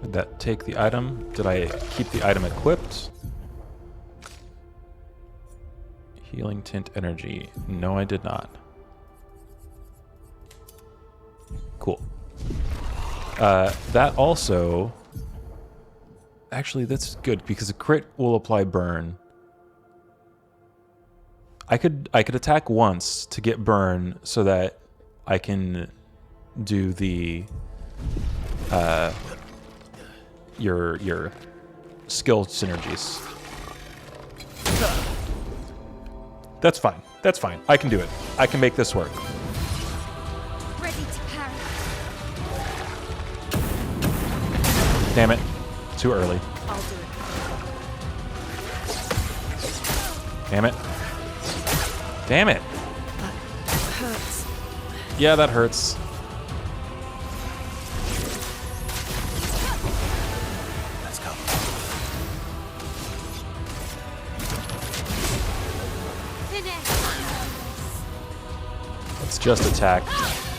Did that take the item? Did I keep the item equipped? Healing tint energy. No, I did not. Cool. That also... Actually, that's good, because a crit will apply burn. I could attack once to get burn so that I can do the your skill synergies. That's fine. That's fine. I can do it. I can make this work. Ready to parry. Damn it. Too early. I'll do it. Damn it. Damn it. That hurts. Yeah, that hurts. Let's go. Let's just attack.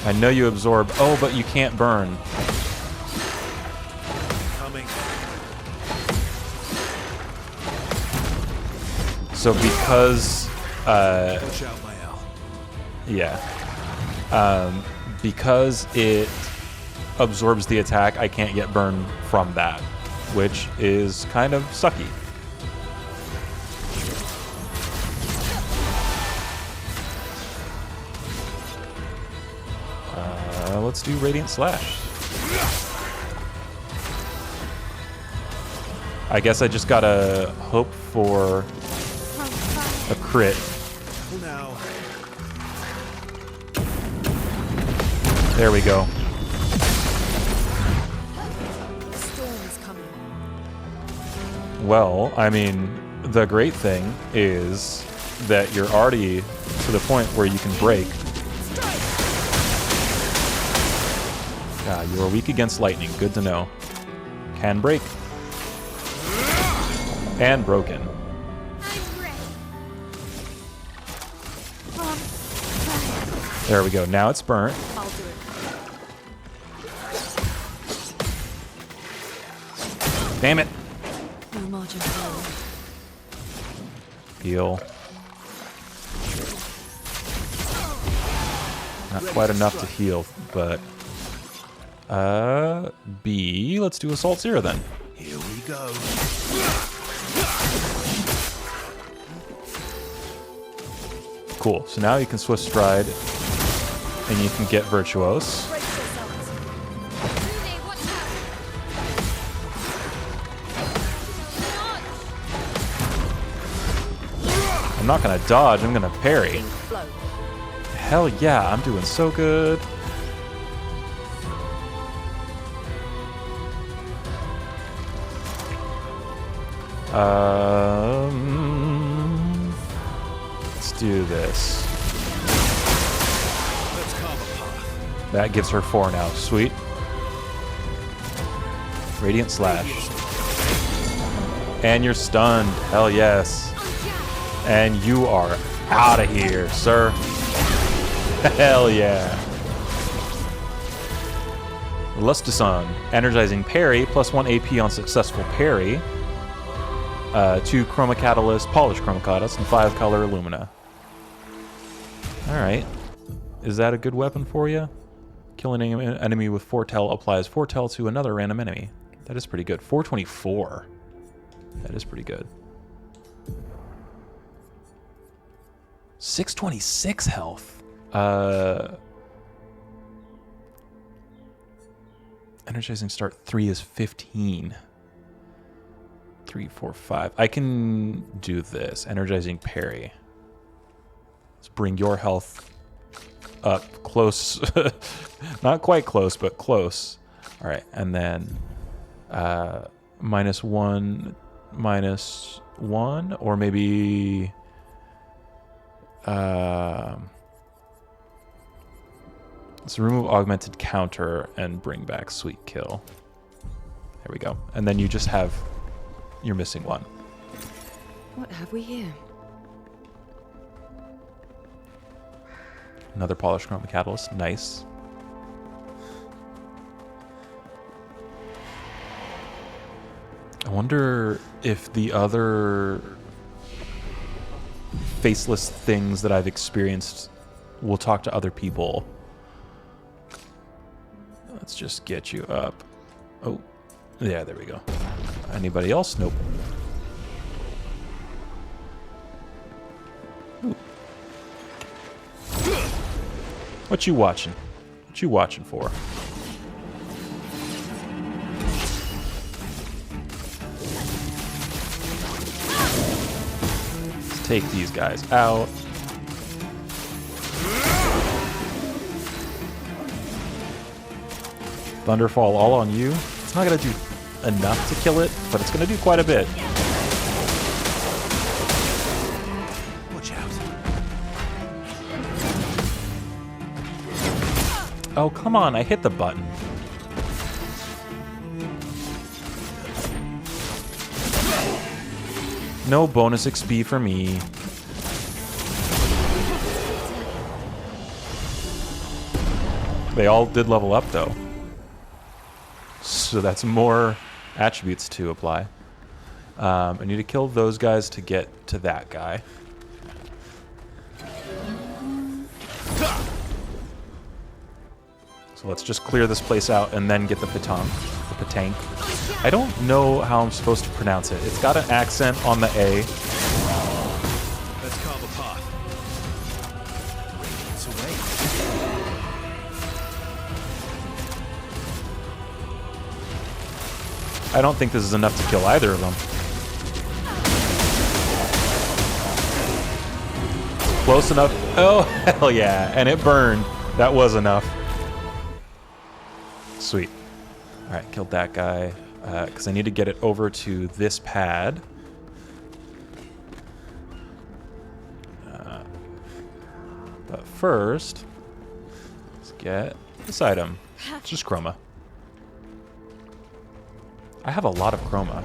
I know you absorb. Oh, but you can't burn. Coming. So because... Push out my L. yeah. Because it absorbs the attack, I can't get burn from that, which is kind of sucky. Let's do Radiant Slash. I guess I just gotta hope for a crit. Now. There we go. Storm is coming. Well, I mean, the great thing is that you're already to the point where you can break. You are weak against lightning. Good to know. Can break. And broken. I'm ready. There we go. Now it's burnt. I'll do it. Damn it. No margin for error. Heal. Not quite enough to heal, but... B. Let's do Assault Zero then. Here we go. Cool. So now you can Swift Stride, and you can get Virtuose. Brace yourselves. Rune, watch out. I'm not gonna dodge, I'm gonna parry. Flow. Hell yeah, I'm doing so good. Let's do this. Let's carve a path. That gives her 4 now. Sweet. Radiant Slash. And you're stunned. Hell yes. And you are out of here, sir. Hell yeah. Lustusan. Energizing parry. Plus 1 AP on successful parry. 2 Chroma Catalyst, Polished Chroma Catalyst, and 5 Color Illumina. Alright. Is that a good weapon for you? Killing an enemy with Foretell applies Foretell to another random enemy. That is pretty good. 424. That is pretty good. 626 health. Energizing Start 3 is 15. 3, 4, 5. I can do this. Energizing Parry. Let's bring your health up close. Not quite close, but close. All right, and then -1, -1, or maybe let's remove augmented counter and bring back Sweet Kill. There we go. And then you just have you're missing one. What have we here? Another Polished Chroma Catalyst. Nice. wonder if the other faceless things that I've experienced will talk to other people. Let's just get you up. Oh, yeah, there we go. Anybody else? Nope. Ooh. What you watching? What you watching for? Let's take these guys out. Thunderfall all on you. It's not going to do enough to kill it, but it's going to do quite a bit. Watch out. Oh, come on. I hit the button. No bonus XP for me. They all did level up, though. So that's more attributes to apply. I need to kill those guys to get to that guy. So let's just clear this place out and then get the petanque. I don't know how I'm supposed to pronounce it. It's got an accent on the A. Let's carve a path. Radiance away. I don't think this is enough to kill either of them. Close enough. Oh, hell yeah. And it burned. That was enough. Sweet. All right, killed that guy. Because I need to get it over to this pad. But first, let's get this item. It's just chroma. I have a lot of chroma. How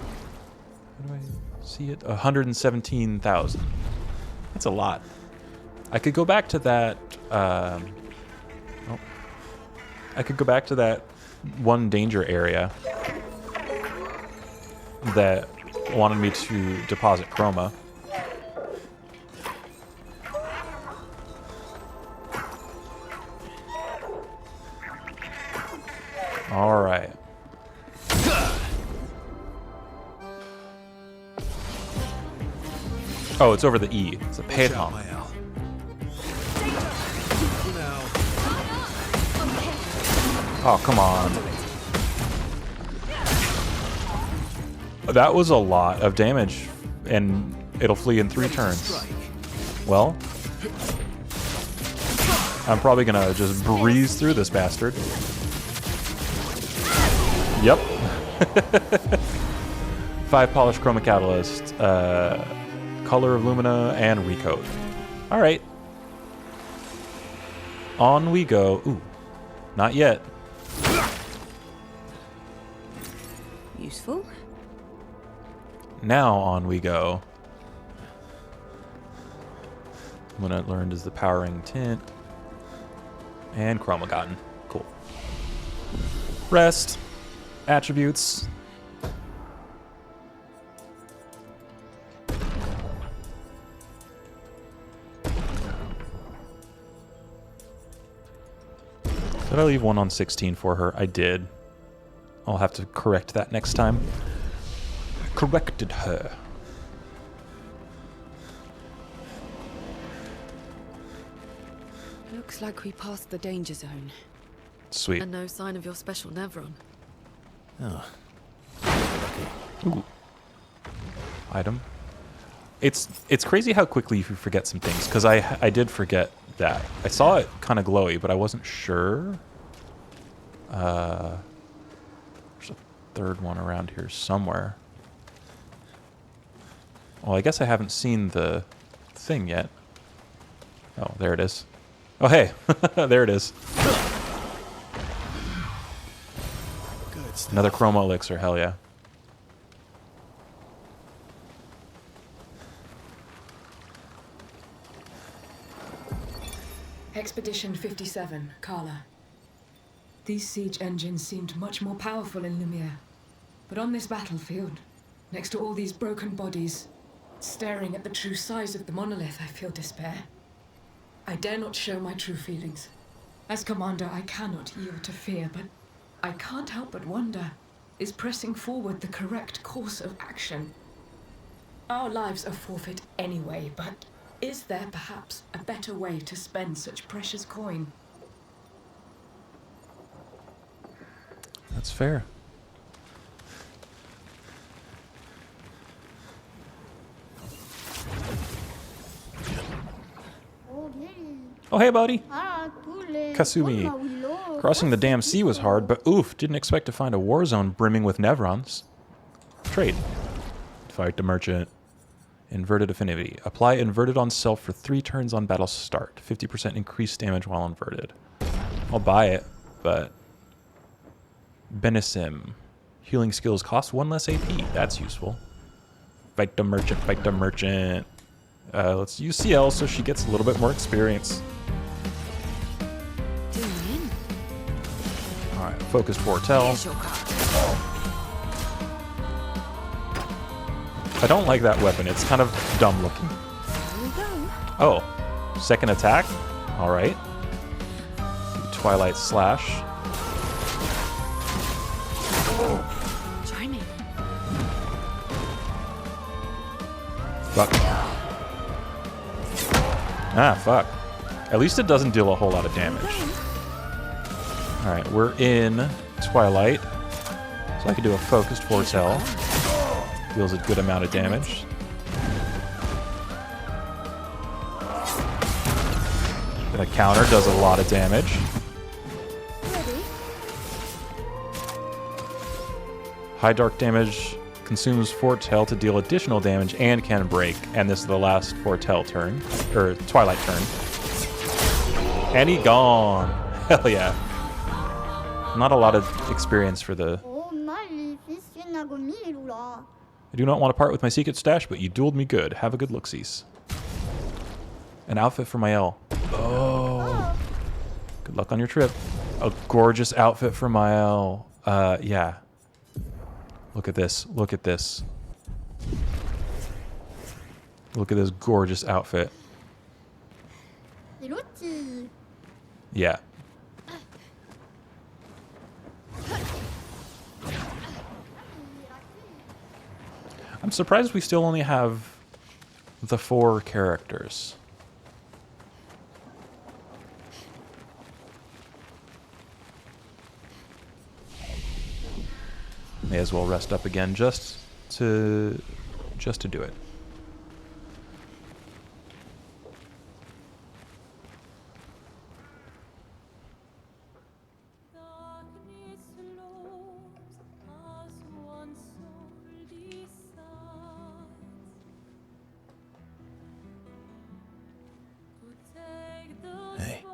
do I see it? 117,000. That's a lot. I could go back to that. I could go back to that one danger area that wanted me to deposit chroma. All right. Oh, it's over the E. It's a Watch out, petanque. my Al. Now, Oh, come on. That was a lot of damage, and it'll flee in 3 turns. strike. Well, I'm probably gonna just breeze through this bastard. Yep. 5 polished chroma catalyst, color of lumina, and recoat. All right. On we go. Ooh, not yet. Useful. Now on we go. What I learned is the powering tint and chromagotten. Cool. Rest. Attributes. Did I leave one on 16 for her? I did. I'll have to correct that next time. Corrected her. Looks like we passed the danger zone. Sweet. And no sign of your special Nevron. Oh, Ooh. Item. It's crazy how quickly you forget some things, because I did forget that. I saw it kind of glowy, but I wasn't sure. There's a third one around here somewhere. Well, I guess I haven't seen the thing yet. Oh, there it is. Oh, hey. There it is. good stuff. Another chroma elixir. Hell yeah. Expedition 57, Carla. These siege engines seemed much more powerful in Lumiere. But on this battlefield, Next to all these broken bodies, staring at the true size of the monolith, I feel despair. I dare not show my true feelings. As commander, I cannot yield to fear, but I can't help but wonder, is pressing forward the correct course of action? Our lives are forfeit anyway, but is there perhaps a better way to spend such precious coin? That's fair. Oh, hey, buddy. Kasumi. Crossing the damn sea was hard, but oof, didn't expect to find a war zone brimming with Nevrons. Trade. Fight the merchant. Inverted affinity. Apply inverted on self for 3 turns on battle start. 50% increased damage while inverted. I'll buy it, but... Benesim. Healing skills cost 1 less AP. That's useful. Fight the merchant, fight the merchant. Let's use CL so she gets a little bit more experience. Alright, focus foretell. I don't like that weapon. It's kind of dumb looking. Oh, second attack? Alright. Twilight Slash. Try me. Fuck. Ah, fuck. At least it doesn't deal a whole lot of damage. Alright, we're in Twilight. So I can do a focused foretell. Deals a good amount of damage. Then a counter does a lot of damage. High dark damage consumes foretell to deal additional damage and can break. And this is the last foretell turn, or Twilight turn. And he gone. Hell yeah. Not a lot of experience for the... I do not want to part with my secret stash, but you dueled me good. Have a good look-sees. An outfit for my L. Oh. Good luck on your trip. A gorgeous outfit for my L. Yeah. Look at this. Look at this. Look at this gorgeous outfit. Yeah. I'm surprised we still only have the 4 characters. May as well rest up again just to do it. Hey.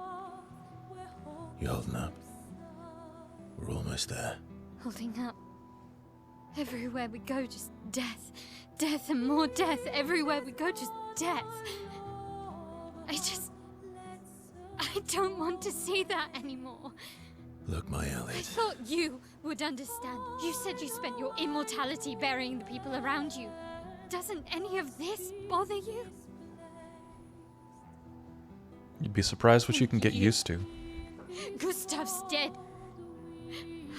You holding up? We're almost there. Holding up. Everywhere we go, just death. Death and more death. Everywhere we go, just death. I don't want to see that anymore. Look, my I Elliot. thought you would understand. You said you spent your immortality burying the people around you. Doesn't any of this bother you? You'd be surprised what you can get used to. Gustav's dead.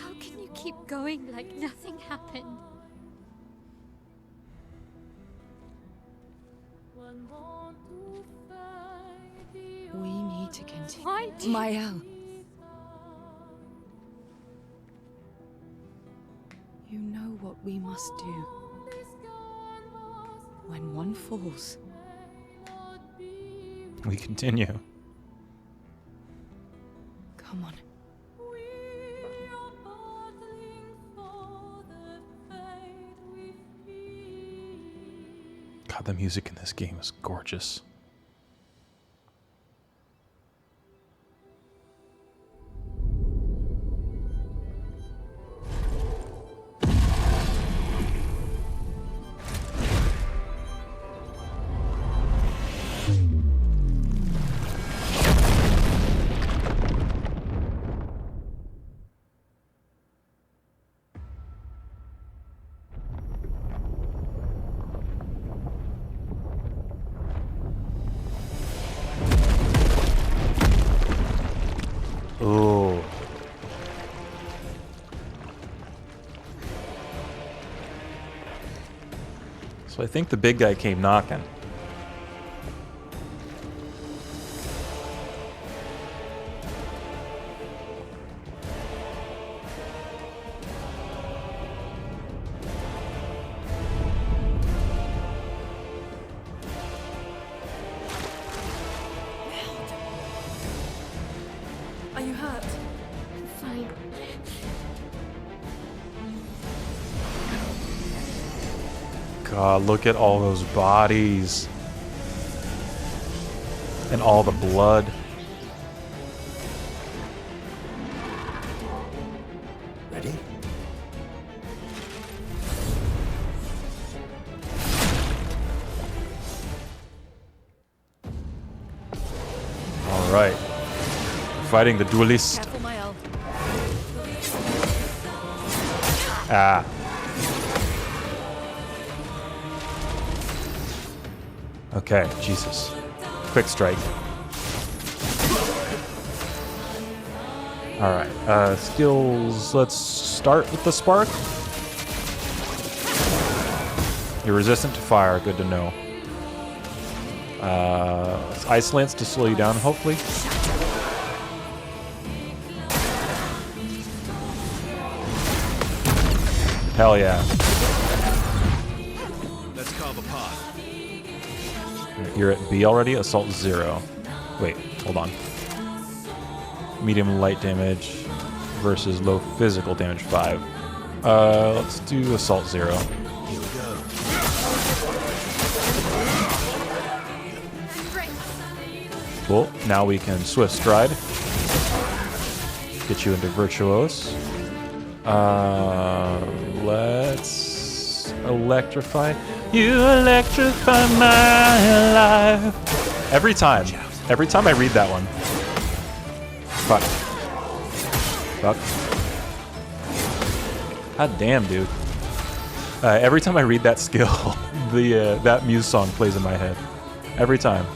How can you keep going like nothing happened? We need to continue. Why do Mael. You know what we must do. When one falls, We continue. come on. God, the music in this game is gorgeous. Ooh. So I think the big guy came knocking. Are you hurt? Fine. God, look at all those bodies. And all the blood. Ready? All right. Fighting the duelist. Careful, my elf. Ah. Okay, Jesus. Quick strike. Alright, skills. Let's start with the spark. You're resistant to fire, good to know. Ice Lance to slow you down, hopefully. Hell yeah. Let's carve a path. You're at B already? Assault 0. Wait, hold on. Medium light damage versus low physical damage 5. Let's do Assault 0. Here we go. Cool. Now we can Swift Stride. Get you into Virtuose. Let's electrify. You electrify my life. Every time I read that one. Fuck. Fuck. God damn, dude. Every time I read that skill, that Muse song plays in my head. Every time.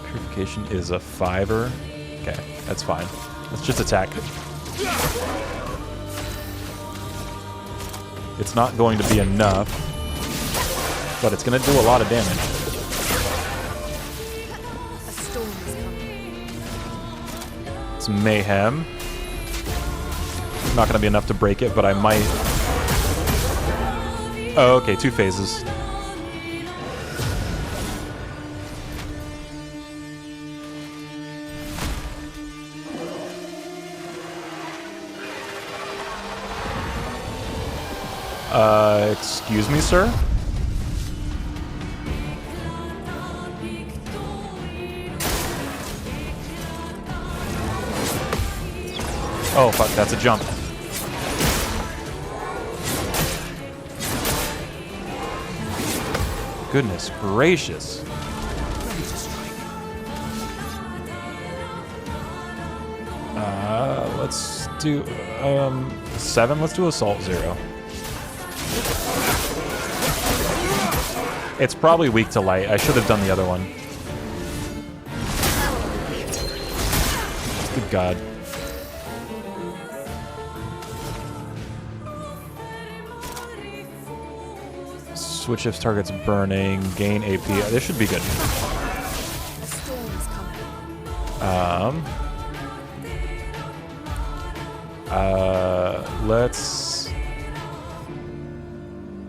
Purification is a 5-er. Okay, that's fine. Let's just attack. It's not going to be enough, but it's going to do a lot of damage. A storm is coming. It's mayhem. Not going to be enough to break it, but I might. Oh, okay, 2 phases. Excuse me, sir? Oh, fuck, that's a jump. Goodness gracious. Let's do 7. Let's do Assault 0. It's probably weak to light. I should have done the other one. Good God. Switch if target's burning, gain AP. This should be good. A storm is coming.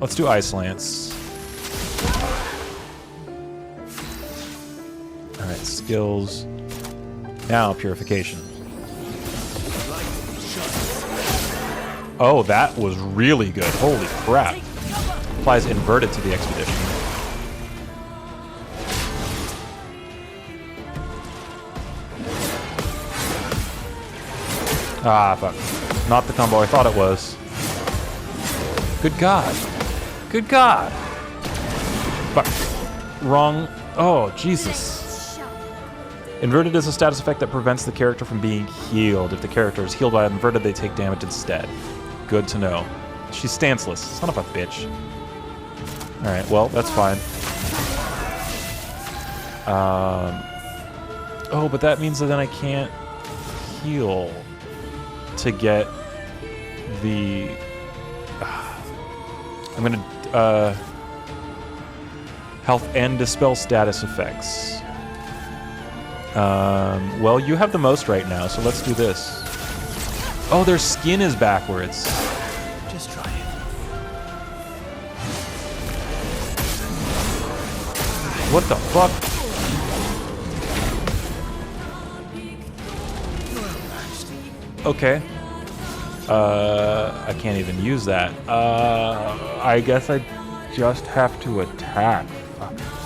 Let's do Ice Lance. All right, skills. Now purification. Oh, that was really good. Holy crap. Applies inverted to the expedition. Ah, fuck. Not the combo I thought it was. Good God. Good God. Fuck. Wrong. Oh, Jesus. Inverted is a status effect that prevents the character from being healed. If the character is healed by inverted, they take damage instead. Good to know. She's stanceless. Son of a bitch. Alright, well, that's fine. Oh, but that means that then I can't heal to get the... I'm gonna health and dispel status effects. Well, you have the most right now, so let's do this. Oh, their skin is backwards. Just try it. What the fuck? Okay. I can't even use that. I guess I just have to attack.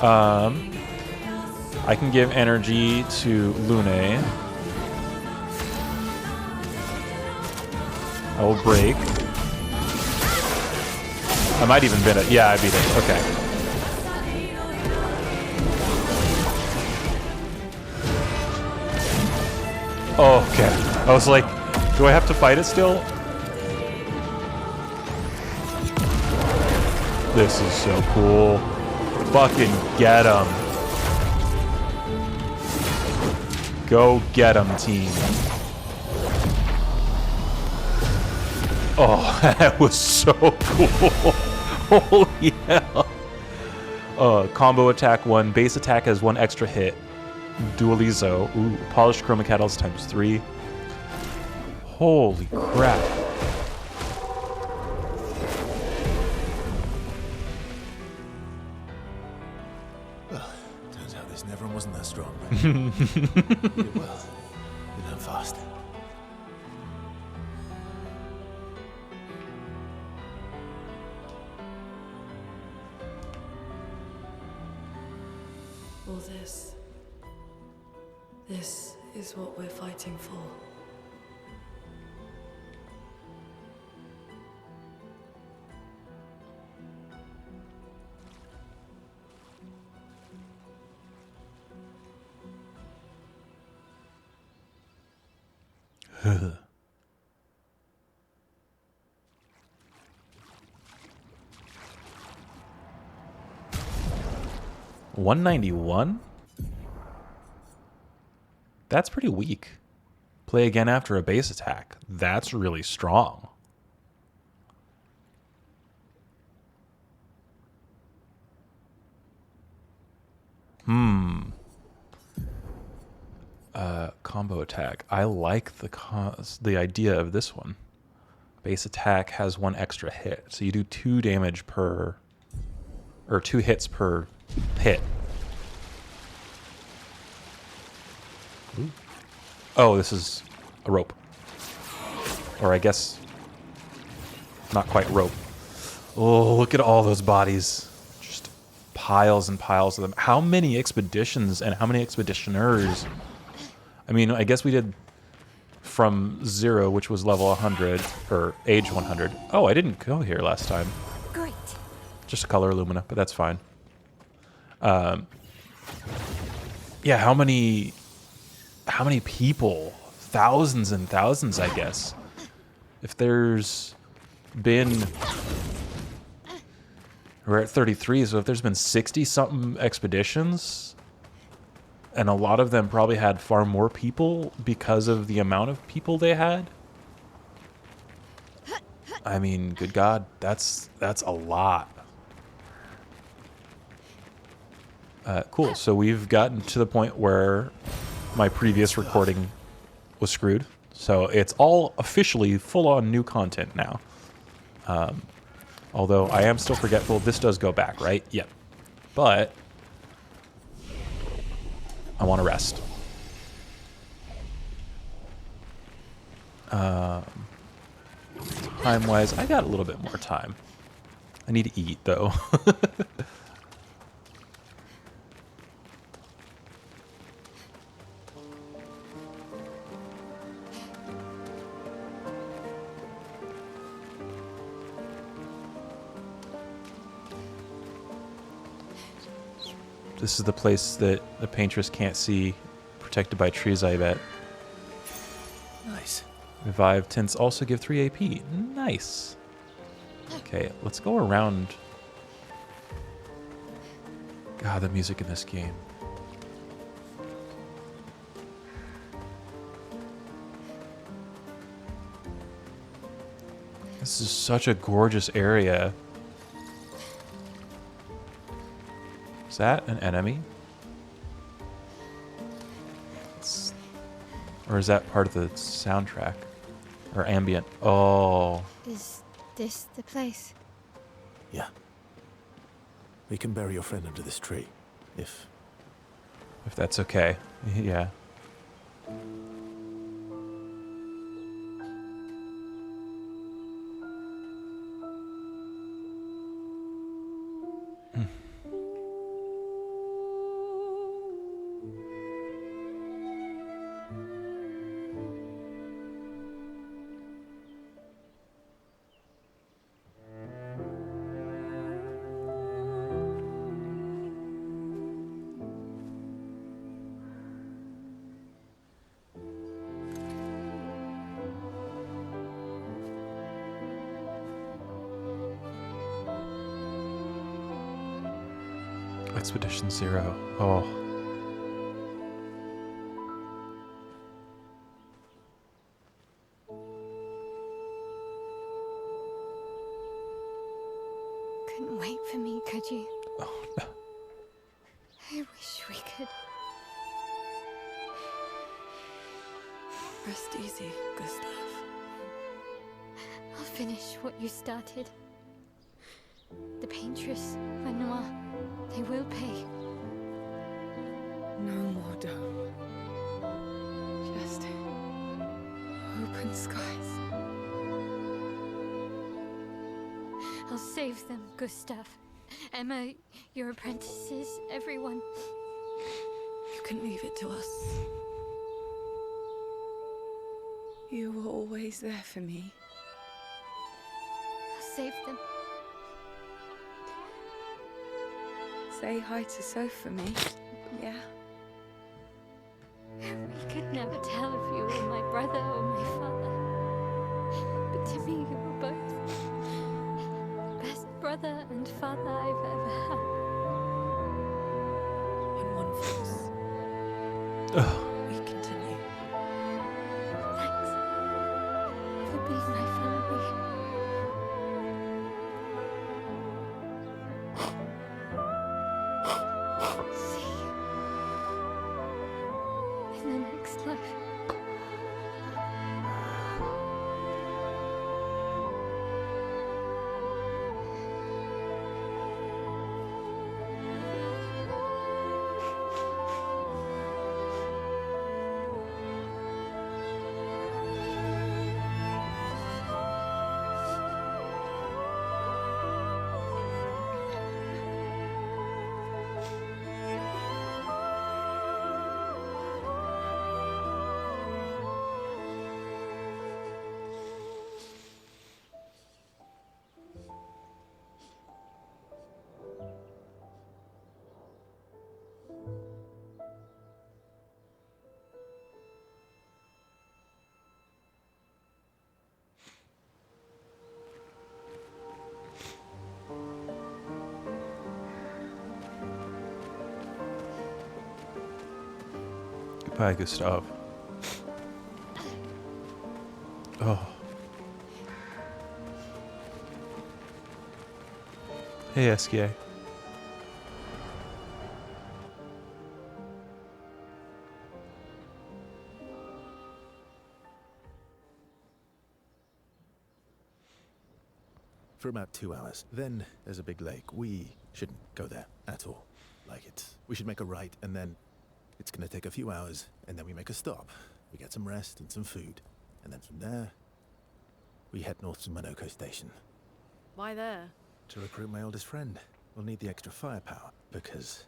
I can give energy to Lune. I will break. I might even beat it. Yeah, I beat it. Okay. Oh, okay. I was like, do I have to fight it still? This is so cool. Fucking get him. Go get him, team. Oh, that was so cool. Holy hell. Combo attack 1. Base attack has 1 extra hit. Dualizo. Ooh, polished chroma catalyst times 3. Holy crap. Well, turns out this Nevron wasn't that strong. You did well. You learn fast. All this is what we're fighting for. $191? That's pretty weak. Play again after a base attack. That's really strong. Combo attack. I like the idea of this one. Base attack has 1 extra hit. So you do 2 damage per... or 2 hits per hit. Ooh. Oh, this is a rope. Or I guess not quite rope. Oh, look at all those bodies. Just piles and piles of them. How many expeditions and how many expeditioners? I mean, I guess we did from 0, which was level 100, or age 100. Oh, I didn't go here last time. Great. Just a color Illumina, but that's fine. Yeah, how many people? Thousands and thousands, I guess. If there's been... We're at 33, so if there's been 60-something expeditions, and a lot of them probably had far more people because of the amount of people they had. I mean, good God, that's a lot. Cool, so we've gotten to the point where my previous recording was screwed. So it's all officially full-on new content now. Although I am still forgetful. This does go back, right? Yep. But I want to rest. Time-wise, I got a little bit more time. I need to eat, though. This is the place that the paintress can't see, protected by trees, I bet. Nice. Revive tints also give 3 AP. Nice. Okay, let's go around. God, the music in this game. This is such a gorgeous area. Is that an enemy? Or is that part of the soundtrack? Or ambient? Oh. Is this the place? Yeah. We can bury your friend under this tree, if That's okay. Yeah. Expedition Zero. Oh. Couldn't wait for me, could you? Oh no. I wish we could. Rest easy, Gustav. I'll finish what you started. The paintress, Renoir, they will pay. No more dome. Just open skies. I'll save them, Gustav. Emma, your apprentices, everyone. You can leave it to us. You were always there for me. I'll save them. Say hi to Soph for me. Yeah. We could never tell if you were my brother or my father. But to me, you were both. Best brother and father I've ever had. When one falls, Ugh. we continue. Thanks for being my family. See you in the next life. Goodbye, Gustav. Oh. Hey, SKA. for about 2 hours. Then there's a big lake. We shouldn't go there at all. We should make a right, and then it's gonna take a few hours, and then we make a stop. We get some rest and some food, and then from there, we head north to Monoko Station Why there? to recruit my oldest friend. We'll need the extra firepower, because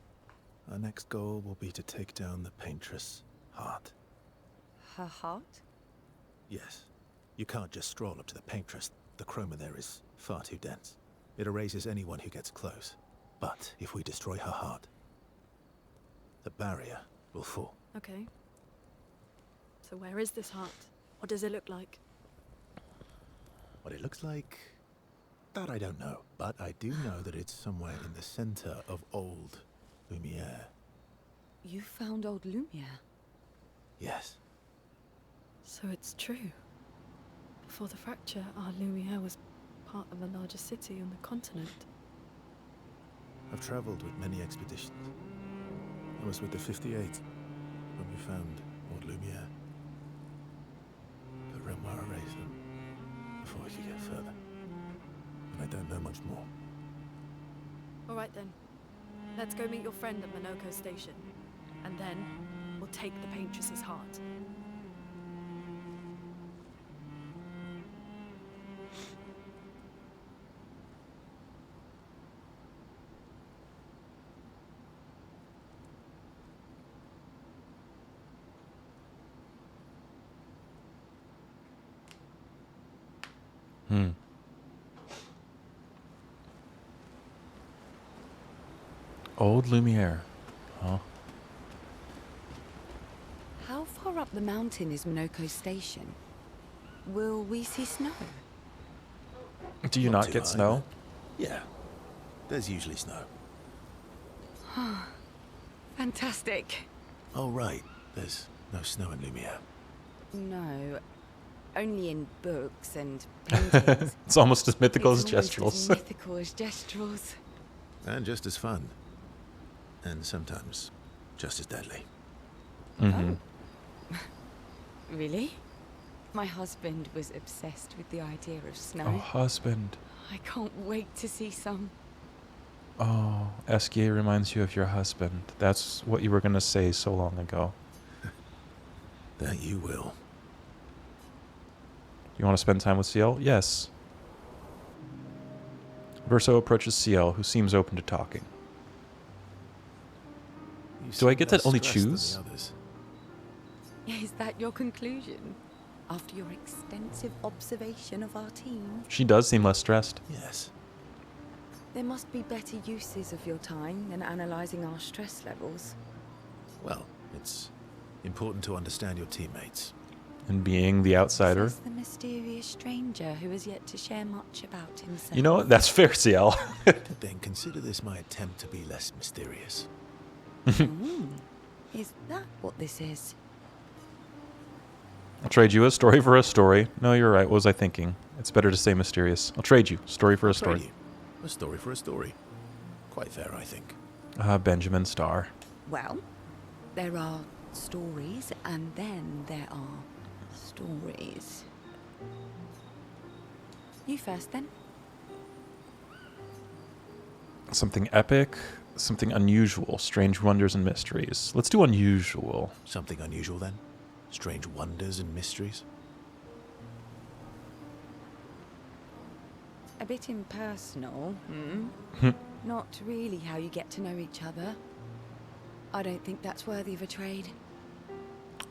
our next goal will be to take down the Paintress' heart. Her heart? Yes. You can't just stroll up to the Paintress. The chroma there is far too dense. It erases anyone who gets close. But if we destroy her heart, the barrier will fall. Okay. So where is this heart? What does it look like? What it looks like, that I don't know. But I do know that it's somewhere in the center of old Lumiere. You found old Lumiere? Yes. So it's true. Before the fracture, our Lumiere was part of a larger city on the continent. I've traveled with many expeditions. I was with the 58 when we found Lord Lumiere. But Renoir erased them before we could get further. And I don't know much more. All right then. Let's go meet your friend at Minoko Station. And then, we'll take the Paintress's heart. Old Lumiere. Huh? How far up the mountain is Minoko Station? Will we see snow? Do you not too get high, snow? but yeah. There's usually snow. Fantastic. Oh, right. There's no snow in Lumiere. No, only in books and paintings. It's almost as mythical as It's almost Gestrels. as mythical as Gestrels. And just as fun. And sometimes just as deadly. Mm-hmm. Oh. Really? My husband was obsessed with the idea of snow. Oh, husband. I can't wait to see some. Oh, Esquier reminds you of your husband. That's what you were going to say so long ago. That you will. You want to spend time with Ciel? Yes. Verso approaches Ciel, who seems open to talking. You Do I seem get to less only stressed than the choose? others. Is that your conclusion? After your extensive observation of our team? She does seem less stressed. Yes. There must be better uses of your time than analysing our stress levels. Well, it's important to understand your teammates. And being the outsider. Says the mysterious stranger who has yet to share much about himself. You know what? That's fair, Ciel. Then consider this my attempt to be less mysterious. Is that what this is? I'll trade you a story for a story. No, you're right. What was I thinking? It's better to say mysterious. I'll trade you. Story for a Trade story. you. A story for a story. Quite fair, I think. Benjamin Starr. Well, there are stories, and then there are stories. You first, then. Something epic, something unusual, strange wonders and mysteries. Let's do unusual. Something unusual then? Strange wonders and mysteries? A bit impersonal, Not really how you get to know each other. I don't think that's worthy of a trade.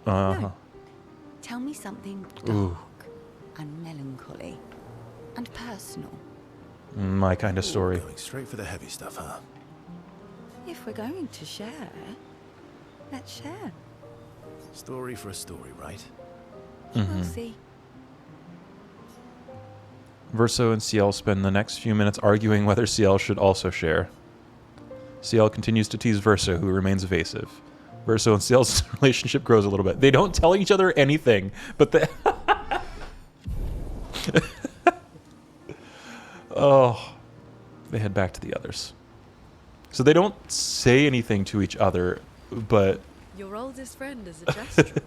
Uh-huh. No. Tell me something dark Ooh. and melancholy and personal. My kind of story. Going straight for the heavy stuff, huh? If we're going to share, let's share. Story for a story, right? We'll see. Verso and Ciel spend the next few minutes arguing whether Ciel should also share. Ciel continues to tease Verso, who remains evasive. Verso and Ciel's relationship grows a little bit. They don't tell each other anything, but they... Oh. They head back to the others. So they don't say anything to each other, but... Your oldest friend is a Gestrel.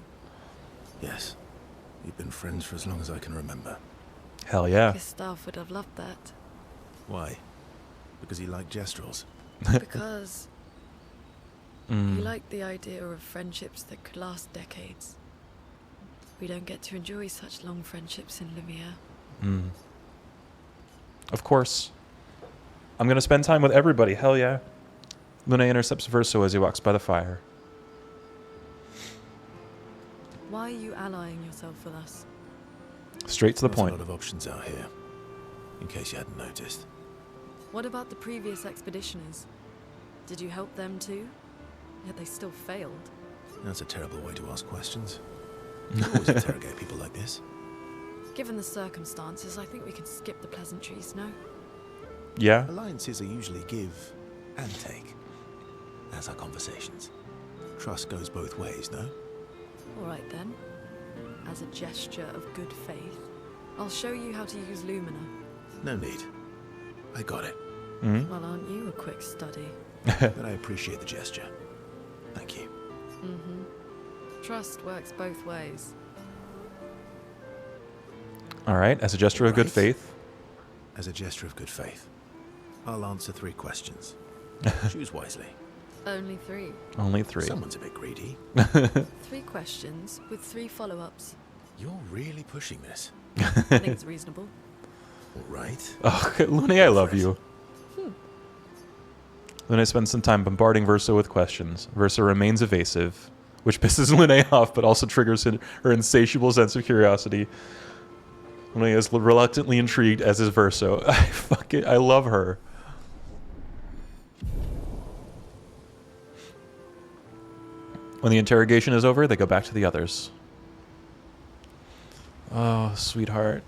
Yes. We've been friends for as long as I can remember. Hell yeah. Gustav would have loved that. Why? Because he liked Gestrels. Because he liked the idea of friendships that could last decades. We don't get to enjoy such long friendships in Lumiere. Of course. I'm going to spend time with everybody. Hell yeah. Luna intercepts Verso as he walks by the fire. Why are you allying yourself with us? Straight to the There's point. a lot of options out here, in case you hadn't noticed. What about the previous expeditioners? Did you help them too? Yet they still failed. That's a terrible way to ask questions. You always interrogate people like this. Given the circumstances, I think we can skip the pleasantries, no? Yeah? Alliances are usually give and take, as are conversations. Trust goes both ways, no? All right then. As a gesture of good faith, I'll show you how to use Lumina. No need. I got it. Mm-hmm. Well, aren't you a quick study? But I appreciate the gesture. Thank you. Trust works both ways. All right, as a gesture of good Right. faith. As a gesture of good faith, I'll answer 3 questions. Choose wisely. Only 3. Only 3. Someone's a bit greedy. 3 questions with 3 follow-ups. You're really pushing this. I think it's reasonable. All right. Oh, Lune, I love you. Lune spends some time bombarding Verso with questions. Verso remains evasive, which pisses Lune off, but also triggers her insatiable sense of curiosity. Lune is reluctantly intrigued, as is Verso. I love her. When the interrogation is over, they go back to the others. Oh, sweetheart.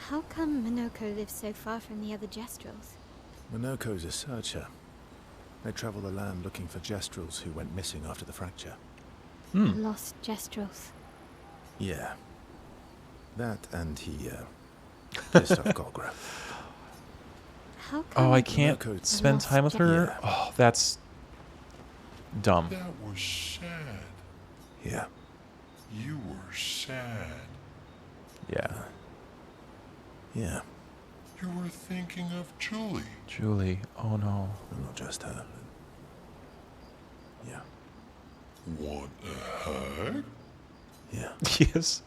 How come Minoko lives so far from the other Jestrels? Minoko's a searcher. They travel the land looking for Jestrels who went missing after the fracture. Lost Jestrels. Yeah. That and he, pissed off Golgra. How come Oh, I can't Minoko spend lost time with her? Yeah. Oh, that's dumb. That was sad. Yeah. You were sad. Yeah. Yeah. You were thinking of Julie. Julie. Oh, no. Well, not just her. Yeah. Want a hug? Yeah. Yes.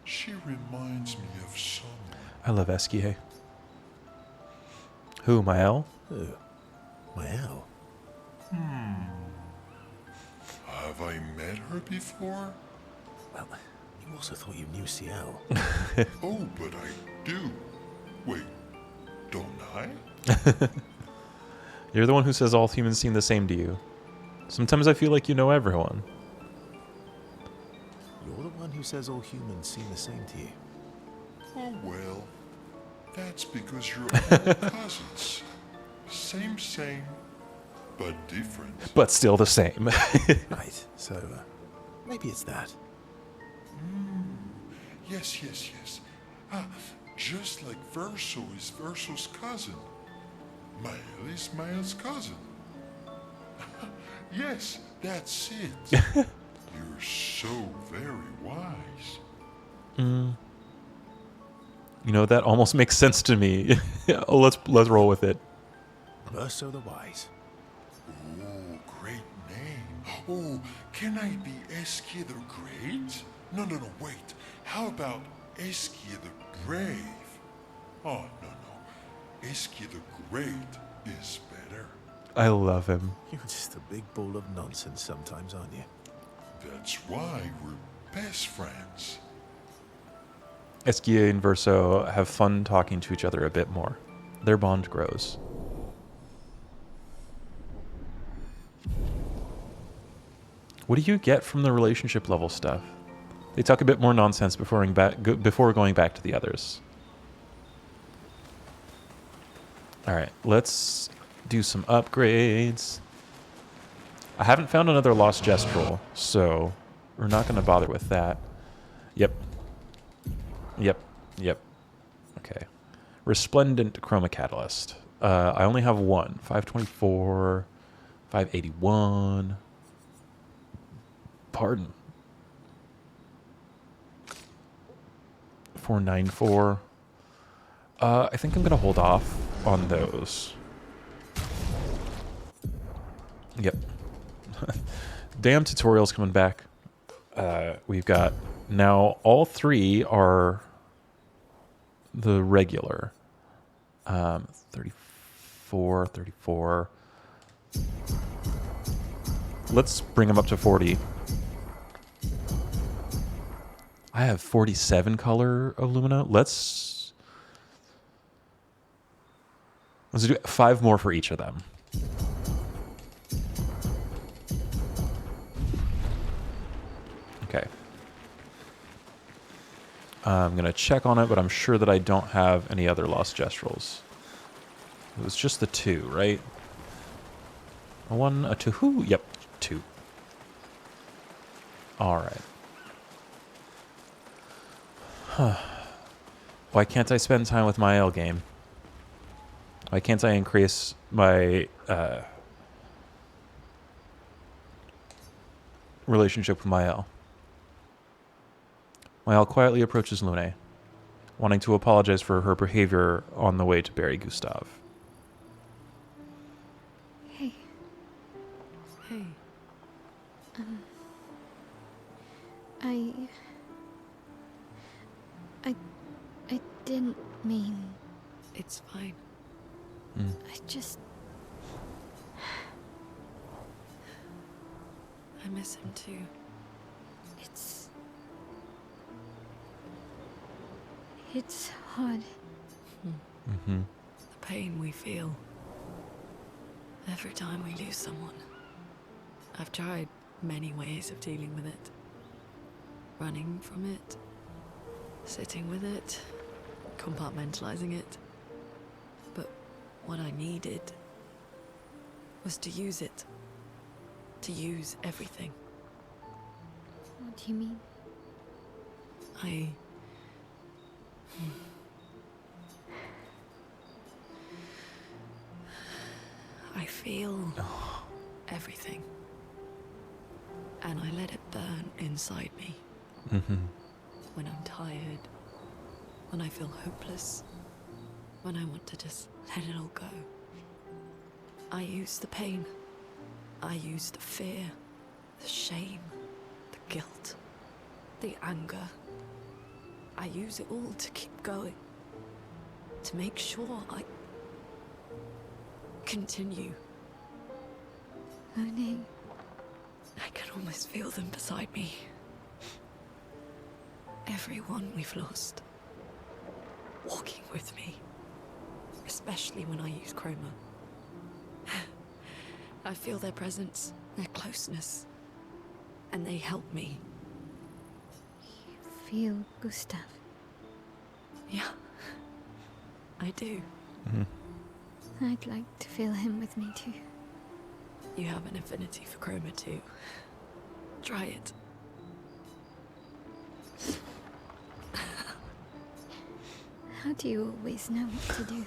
She reminds me of someone. I love Esquier. Who, Mael? Who? Mael. Have I met her before? Well, you also thought you knew CL. Oh, but I do. Wait, don't I? You're the one who says all humans seem the same to you. Sometimes I feel like you know everyone. You're the one who says all humans seem the same to you. Oh, well, that's because you're all cousins. Same, but different. But still the same. Right. So, maybe it's that. Yes. Ah, just like Verso is Verso's cousin. Mael is Mael's cousin. Yes, that's it. You're so very wise. You know, that almost makes sense to me. Oh, let's roll with it. Verso the Wise. Oh, great name. Oh, can I be Eskia the Great? No, wait. How about Eskia the Brave? Oh, no. Eskia the Great is better. I love him. You're just a big ball of nonsense sometimes, aren't you? That's why we're best friends. Esquier and Verso have fun talking to each other a bit more. Their bond grows. What do you get from the relationship level stuff? They talk a bit more nonsense before going back to the others. All right, let's do some upgrades. I haven't found another lost Gestrel, so we're not going to bother with that. Yep. Okay. Resplendent Chroma Catalyst. I only have one. 524, 581. Pardon. 494. I think I'm going to hold off on those. Yep. Damn tutorials coming back. We've got now all 3 are the regular. 34, 34. Let's bring them up to 40. I have 47 color Illumina. Let's do 5 more for each of them. Okay. I'm going to check on it, but I'm sure that I don't have any other Lost Gestrels. It was just the 2, right? A 1, a 2. Yep. 2. All right. Why can't I spend time with Mael game? Why can't I increase my relationship with Mael? Mael quietly approaches Lune, wanting to apologize for her behavior on the way to bury Gustav. Hey, Hey, I didn't mean. it's fine. I just. I miss him too. It's hard. Mm-hmm. The pain we feel every time we lose someone. I've tried many ways of dealing with it. Running from it, sitting with it, compartmentalizing it. But what I needed was to use it. To use everything. What do you mean? I feel everything. And I let it burn inside me. Mm-hmm. When I'm tired, when I feel hopeless, when I want to just let it all go. I use the pain. I use the fear, the shame, the guilt, the anger. I use it all to keep going. To make sure I continue. Lune. I can almost feel them beside me. Everyone we've lost. Walking with me. Especially when I use Chroma. I feel their presence, their closeness. And they help me. You feel Gustav. Yeah. I do. Mm-hmm. I'd like to feel him with me too. You have an affinity for Chroma too. Try it. How do you always know what to do?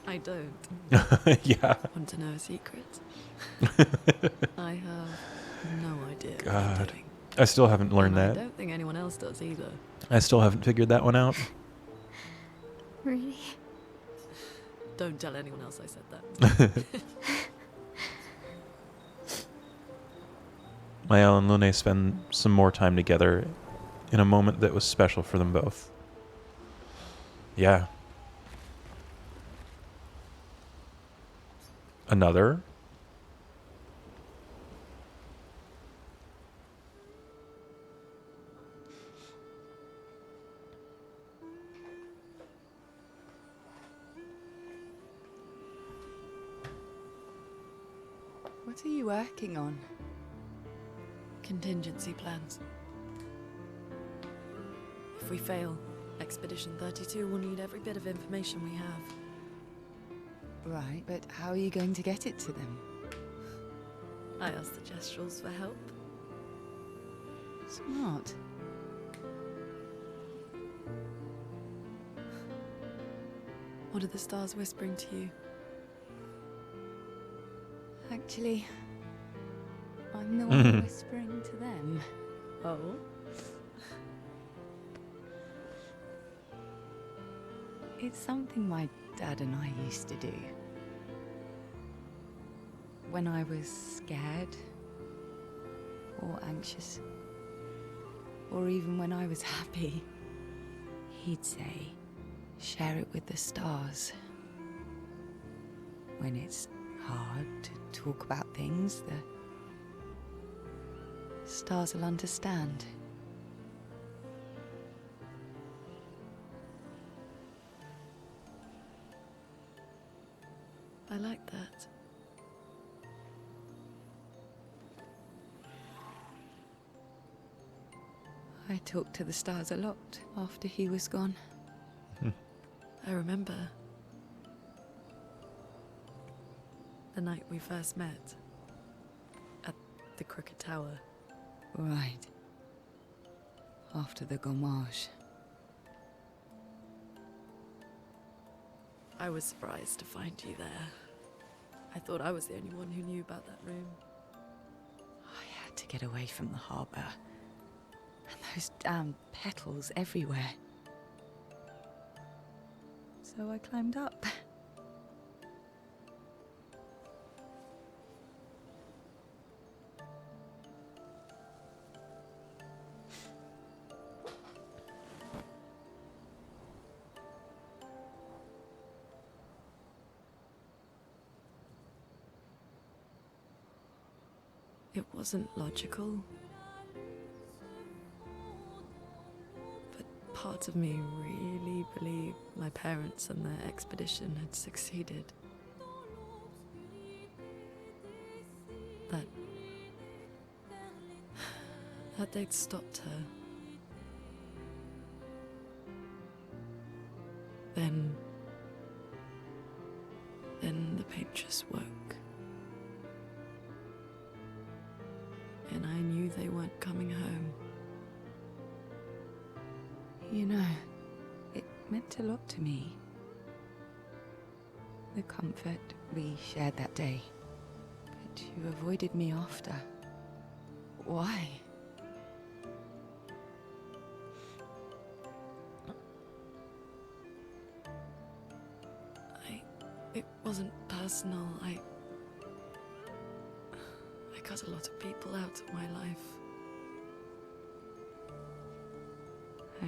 I don't. Yeah. Want to know a secret? I have no idea what I'm God. doing. I still haven't learned And that. I don't think anyone else does either. I still haven't figured that one out. Really? Don't tell anyone else I said that. Mael and Lune spend some more time together in a moment that was special for them both. Yeah. Another? What are you working on? Contingency plans. If we fail, Expedition 32 will need every bit of information we have. Right, but how are you going to get it to them? I asked the Gestrals for help. Smart. What are the stars whispering to you? Actually, I'm the one whispering to them. Oh? It's something my dad and I used to do. When I was scared, or anxious, or even when I was happy, he'd say, share it with the stars. When it's hard to talk about things, the stars will understand. I like that. I talked to the stars a lot after he was gone. I remember the night we first met at the Crooked Tower. Right. After the gommage. I was surprised to find you there. I thought I was the only one who knew about that room. I had to get away from the harbour. And those damn petals everywhere. So I climbed up. It wasn't logical. But part of me really believed my parents and their expedition had succeeded. That they'd stopped her. Then the paint just woke. And I knew they weren't coming home. You know, it meant a lot to me. The comfort we shared that day. But you avoided me after. Why? It wasn't personal. I cut a lot of people out of my life.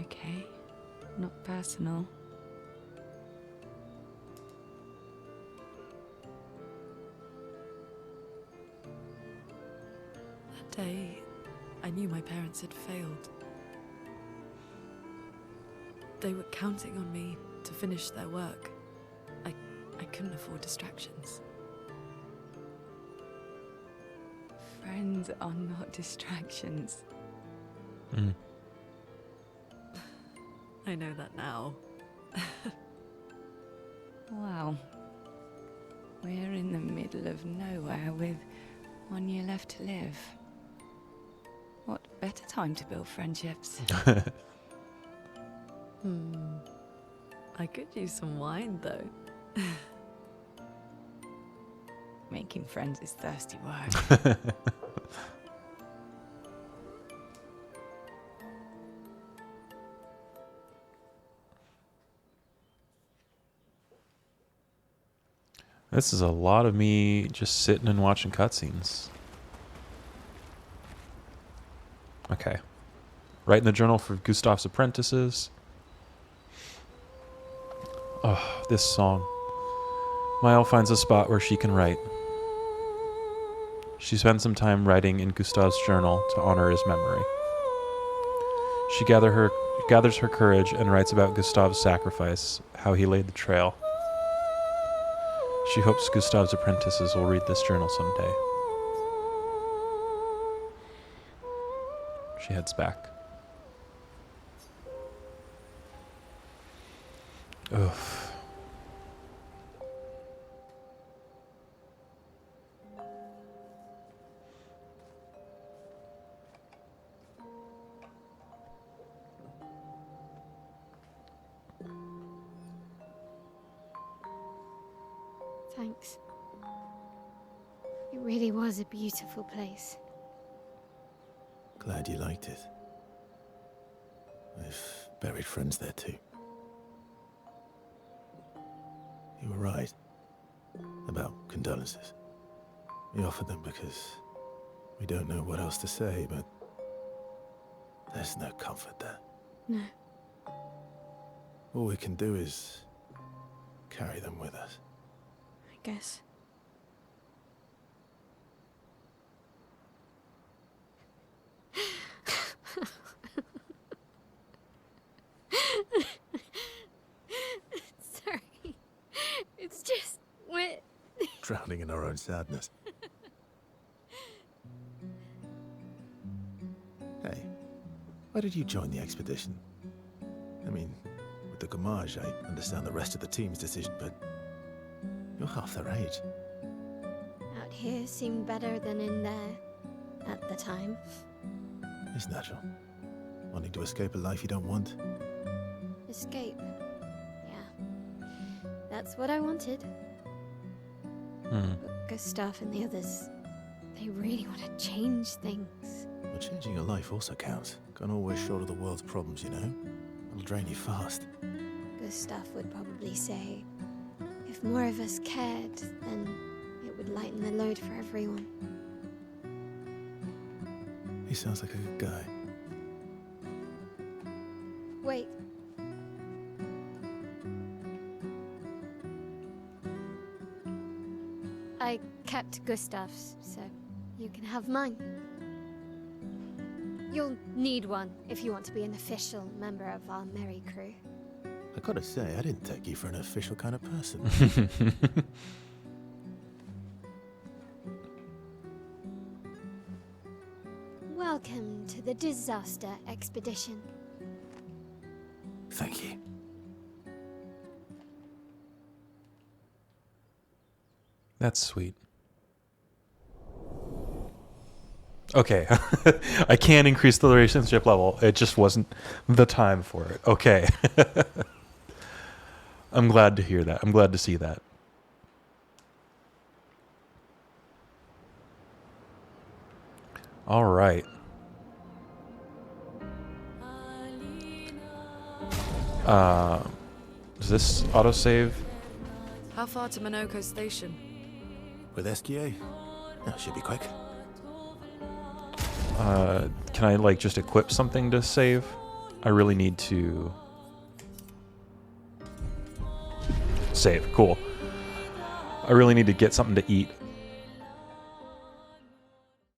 Okay, not personal. That day, I knew my parents had failed. They were counting on me to finish their work. I couldn't afford distractions. Friends are not distractions. I know that now. Wow. We're in the middle of nowhere with 1 year left to live. What better time to build friendships? I could use some wine, though. Making friends is thirsty work. This is a lot of me just sitting and watching cutscenes. Okay. Write in the journal for Gustav's apprentices. Oh, this song. Mile finds a spot where she can write. She spends some time writing in Gustav's journal to honor his memory. She gathers her courage and writes about Gustav's sacrifice, how he laid the trail. She hopes Gustav's apprentices will read this journal someday. She heads back. Ugh. Thanks. It really was a beautiful place. Glad you liked it. I've buried friends there too. You were right about condolences. We offered them because we don't know what else to say, but there's no comfort there. No. All we can do is carry them with us. I guess. Sorry. It's just wet. Drowning in our own sadness. Hey, why did you join the expedition? I mean, with the gommage, I understand the rest of the team's decision, but you're half their age. Out here seemed better than in there. at the time. It's natural. Wanting to escape a life you don't want. Escape. Yeah. That's what I wanted. But Gustav and the others, they really want to change things. But changing your life also counts. Can't always shoulder the world's problems, you know? It'll drain you fast. Gustav would probably say, if more of us cared, then it would lighten the load for everyone. He sounds like a good guy. Wait. I kept Gustav's, so you can have mine. You'll need one if you want to be an official member of our merry crew. I gotta say, I didn't take you for an official kind of person. Welcome to the disaster expedition. Thank you. That's sweet. Okay. I can increase the relationship level. It just wasn't the time for it. Okay. I'm glad to hear that. I'm glad to see that. All right. Does this autosave? How far to Minoko Station? With SGA? That should be quick. Can I like just equip something to save? I really need to save. Cool. I really need to get something to eat